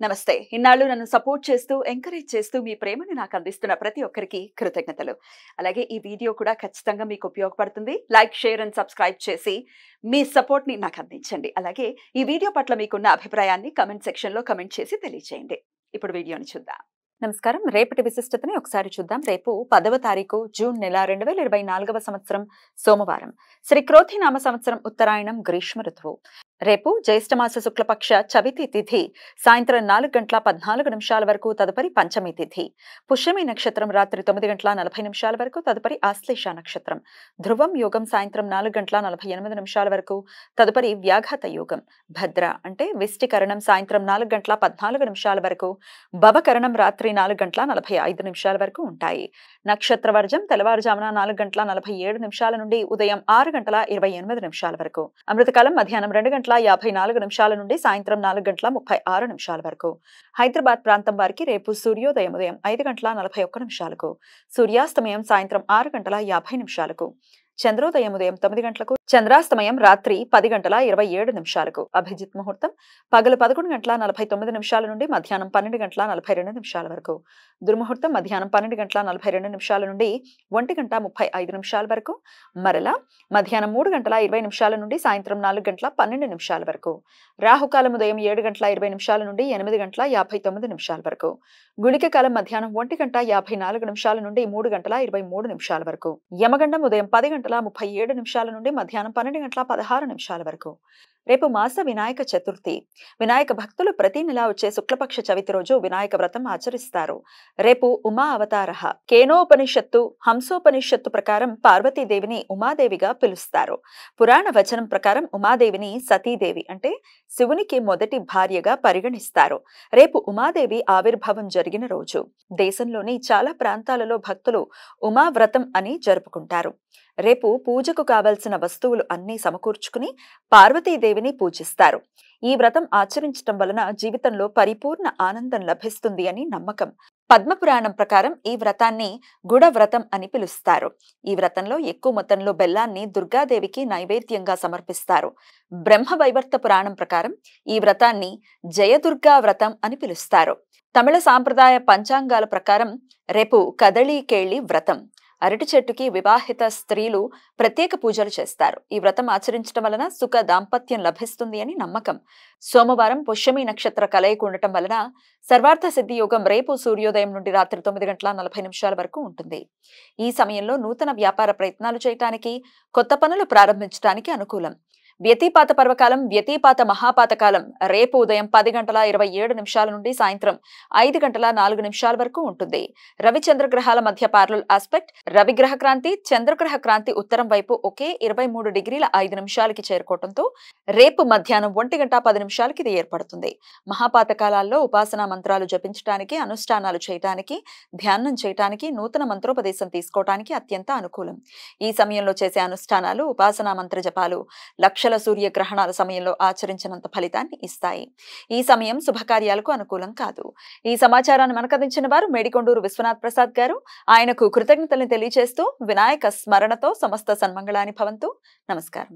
నమస్తే. ఇన్నాళ్ళు నన్ను సపోర్ట్ చేస్తూ, ఎంకరేజ్ చేస్తూ మీ ప్రేమని నాకు అందిస్తున్న ప్రతి ఒక్కరికి కృతజ్ఞతలు. అలాగే ఈ వీడియో కూడా ఖచ్చితంగా మీకు ఉపయోగపడుతుంది. లైక్, షేర్ అండ్ సబ్స్క్రైబ్ చేసి మీ సపోర్ట్‌ని నాకు అందించండి. అలాగే ఈ వీడియో పట్ల మీకున్న అభిప్రాయాన్ని కామెంట్ సెక్షన్‌లో కామెంట్ చేసి తెలియజేయండి. ఇప్పుడు వీడియోని చూద్దాం. నమస్కారం. రేపటి విశిష్టతని ఒకసారి చూద్దాం. రేపు 10వ తారీఖు జూన్ నెల 2024వ సంవత్సరం సోమవారం. శ్రీ క్రోధి నామ సంవత్సరం ఉత్తరాయణం గ్రీష్మ ఋతువు. రేపు జ్యేష్ఠమాస శుక్లపక్ష చవితి తిథి సాయంత్రం 4:14 వరకు, తదుపరి పంచమి తిథి. పుష్యమి నక్షత్రం రాత్రి 9:40 వరకు, తదుపరి ఆశ్లేష నక్షత్రం. ధ్రువం యోగం సాయంత్రం 4:48 వరకు, తదుపరి వ్యాఘాత యోగం. భద్ర అంటే విష్టికరణం సాయంత్రం 4:14 వరకు, భవకరణం రాత్రి 4:45 వరకు ఉంటాయి. నక్షత్ర వర్జం తెల్లవారుజామున 4:47 నుండి ఉదయం 6:28 వరకు. అమృతకాలం మధ్యాహ్నం 2:54 నుండి సాయంత్రం 4:36 వరకు. హైదరాబాద్ ప్రాంతం వారికి రేపు సూర్యోదయం ఉదయం 5:41, సూర్యాస్తమయం సాయంత్రం 6:50, చంద్రోదయం ఉదయం 9 గంటలకు, చంద్రాస్తమయం రాత్రి 10:27. అభిజిత్ ముహూర్తం పగలు 11:49 నుండి మధ్యాహ్నం 12:42 వరకు. దుర్ముహూర్తం మధ్యాహ్నం 12:42 నుండి 1:35 వరకు. మరలా మధ్యాహ్నం 3:20 నుండి సాయంత్రం 4:12 వరకు. రాహుకాలం ఉదయం 7:20 నుండి 8:59 వరకు. గుళిక కాలం మధ్యాహ్నం 1:54 నుండి 3:23 వరకు. యమగండం ఉదయం 10:37 నుండి మధ్యాహ్నం 12:16 వరకు. రేపు మాస వినాయక చతుర్థి. వినాయక భక్తులు ప్రతి నెల వచ్చే శుక్లపక్ష చవితి రోజు వినాయక వ్రతం ఆచరిస్తారు. రేపు ఉమా అవతారః. కేనోపనిషత్తు, హంసోపనిషత్తు ప్రకారం పార్వతీదేవిని ఉమాదేవిగా పిలుస్తారు. పురాణ వచనం ప్రకారం ఉమాదేవిని సతీదేవి అంటే శివునికి మొదటి భార్యగా పరిగణిస్తారు. రేపు ఉమాదేవి ఆవిర్భావం జరిగిన రోజు. దేశంలోని చాలా ప్రాంతాలలో భక్తులు ఉమా వ్రతం అని జరుపుకుంటారు. రేపు పూజకు కావలసిన వస్తువులు అన్నీ సమకూర్చుకుని పార్వతీదేవిని పూజిస్తారు. ఈ వ్రతం ఆచరించటం వలన జీవితంలో పరిపూర్ణ ఆనందం లభిస్తుంది అని నమ్మకం. పద్మపురాణం ప్రకారం ఈ వ్రతాన్ని గుడ వ్రతం అని పిలుస్తారు. ఈ వ్రతంలో ఎక్కువ మొత్తంలో బెల్లాన్ని దుర్గాదేవికి నైవేద్యంగా సమర్పిస్తారు. బ్రహ్మవైవర్త పురాణం ప్రకారం ఈ వ్రతాన్ని జయదుర్గా వ్రతం అని పిలుస్తారు. తమిళ సాంప్రదాయ పంచాంగాల ప్రకారం రేపు కదళీకేళి వ్రతం. అరటి చెట్టుకి వివాహిత స్త్రీలు ప్రత్యేక పూజలు చేస్తారు. ఈ వ్రతం ఆచరించడం వలన సుఖ దాంపత్యం లభిస్తుంది అని నమ్మకం. సోమవారం పుష్యమి నక్షత్ర కలయిక ఉండటం వలన సర్వార్థ సిద్ధి యోగం రేపు సూర్యోదయం నుండి రాత్రి 9:40 వరకు ఉంటుంది. ఈ సమయంలో నూతన వ్యాపార ప్రయత్నాలు చేయటానికి, కొత్త పనులు ప్రారంభించడానికి అనుకూలం. వ్యతిపాత పర్వకాలం, వ్యతిపాత మహాపాతకాలం రేపు ఉదయం 10:27 నుండి సాయంత్రం 5:04 వరకు ఉంటుంది. రవి చంద్రగ్రహాల మధ్య పారలల్ ఆస్పెక్ట్. రవి గ్రహ క్రాంతి, చంద్రగ్రహ క్రాంతి ఉత్తరం వైపు ఒకే 23:05 చేరుకోవడంతో రేపు మధ్యాహ్నం 1:10 ఇది ఏర్పడుతుంది. మహాపాతకాలాల్లో ఉపాసనా మంత్రాలు జపించడానికి, అనుష్ఠానాలు చేయటానికి, ధ్యానం చేయటానికి, నూతన మంత్రోపదేశం తీసుకోవటానికి అత్యంత అనుకూలం. ఈ సమయంలో చేసే అనుష్ఠానాలు, ఉపాసనా మంత్ర జపాలు లక్షల సూర్యగ్రహణాల సమయంలో ఆచరించినంత ఫలితాన్ని ఇస్తాయి. ఈ సమయం శుభకార్యాలకు అనుకూలం కాదు. ఈ సమాచారాన్ని మనకు అందించిన వారు మేడికొండూరు విశ్వనాథ్ ప్రసాద్ గారు. ఆయనకు కృతజ్ఞతలను తెలియజేస్తూ వినాయక స్మరణతో సమస్త సన్మంగళాని భవంతు. నమస్కారం.